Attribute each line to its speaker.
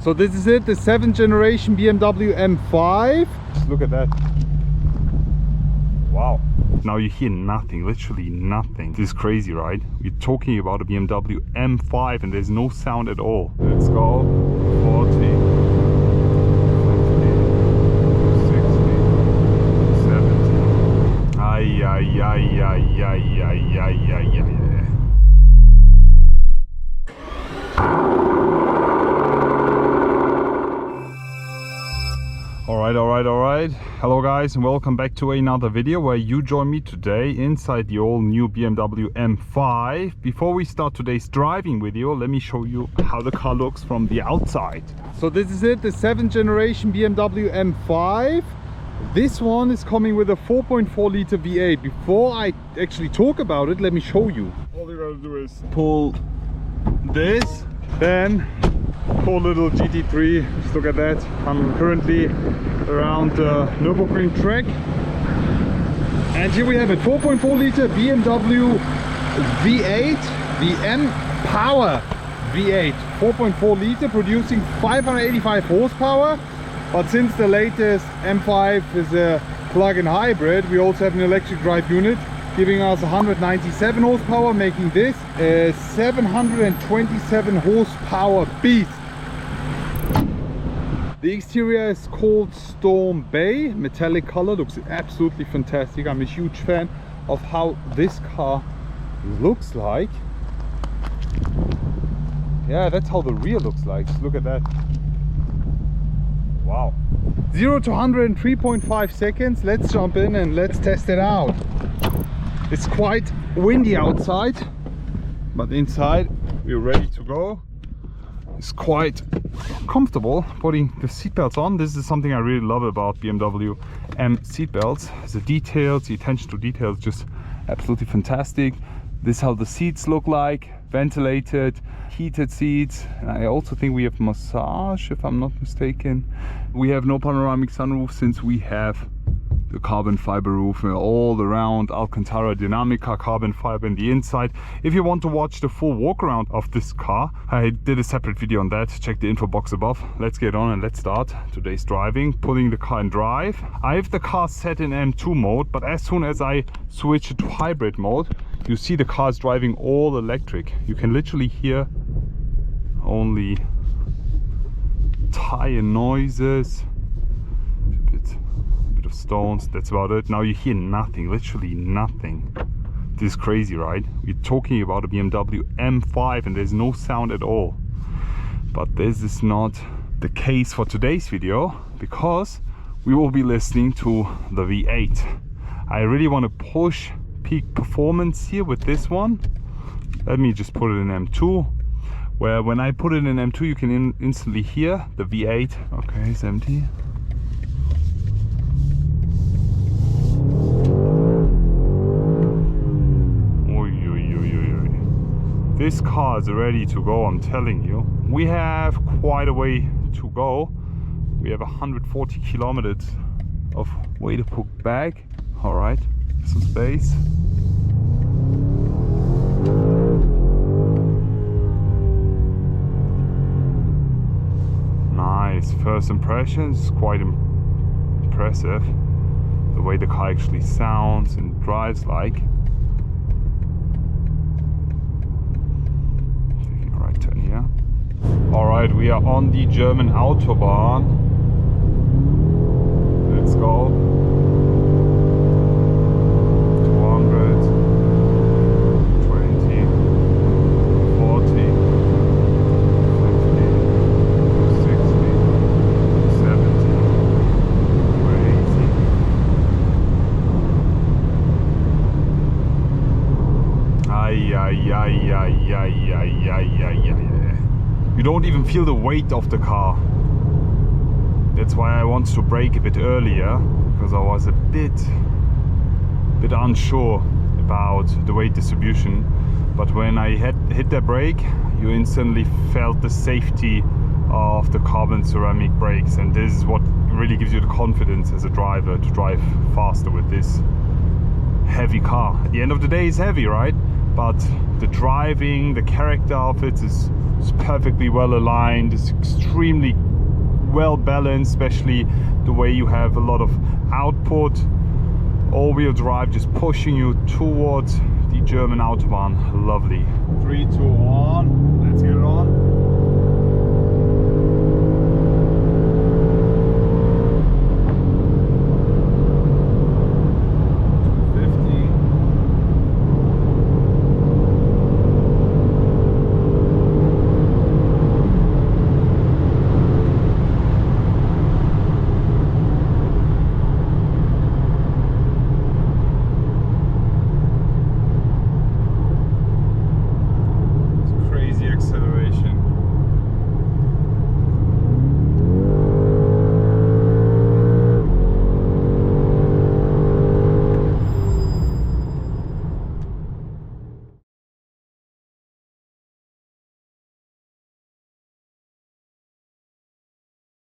Speaker 1: So this is it, the 7th generation BMW M5. Just look at that. Wow. Now you hear nothing, literally nothing. This is crazy, right? We're talking about a BMW M5 and there's no sound at all. Let's go. 40, 50, 60, 70. Ay, ay, ay, ay, ay, ay, ay, ay, ay. Alright. Hello guys and welcome back to another video where you join me today inside the all new BMW M5. Before we start today's driving video, let me show you how the car looks from the outside. So this is it, the 7th generation BMW M5. This one is coming with a 4.4 liter V8. Before I actually talk about it, let me show you. All you gotta do is pull this, then poor little GT3, just look at that. I'm currently around the Nürburgring track. And here we have it, 4.4 liter BMW V8, the M Power V8, 4.4 liter, producing 585 horsepower. But since the latest M5 is a plug-in hybrid, we also have an electric drive unit, giving us 197 horsepower, making this a 727 horsepower beast. The exterior is called Storm Bay, metallic color, looks absolutely fantastic. I'm a huge fan of how this car looks like. Yeah, that's how the rear looks like. Just look at that. Wow. 0 to 100 in 3.5 seconds. Let's jump in and let's test it out. It's quite windy outside, but inside we're ready to go. It's quite comfortable putting the seatbelts on. This is something I really love about BMW M seatbelts. The details, the attention to detail is just absolutely fantastic. This is how the seats look like, ventilated, heated seats. And I also think we have massage, if I'm not mistaken. We have no panoramic sunroof since we have the carbon fiber roof all around, Alcantara Dinamica carbon fiber in the inside. If you want to watch the full walk around of this car, I did a separate video on that. Check the info box above. Let's get on and let's start today's driving, putting the car in drive. I have the car set in M2 mode, but as soon as I switch it to hybrid mode, you see the car is driving all electric. You can literally hear only tire noises, of stones, that's about it. Now you hear nothing, literally nothing. This is crazy, right? We're talking about a BMW M5 and there's no sound at all. But this is not the case for today's video, because we will be listening to the V8. I really want to push peak performance here with this one. Let me just put it in M2, where when I put it in M2 you can instantly hear the V8. Okay, it's empty. This car is ready to go, I'm telling you. We have quite a way to go. We have 140 kilometers of way to put back. All right, some space. Nice, first impressions, quite impressive. The way the car actually sounds and drives like. Turn here. All right, we are on the German Autobahn. Let's go. 200, 20, 40, 50, 60, 70, 80. Ay, ay, ay, ay, ay, ay, ay, ay. You don't even feel the weight of the car. That's why I wanted to brake a bit earlier, because I was a bit unsure about the weight distribution. But when I hit the brake, you instantly felt the safety of the carbon ceramic brakes, and this is what really gives you the confidence as a driver to drive faster with this heavy car. At the end of the day, it's heavy, right? But the driving, the character of it is It's perfectly well aligned, it's extremely well balanced, especially the way you have a lot of output. All-wheel drive just pushing you towards the German Autobahn. Lovely. 3, 2, 1, let's get it on.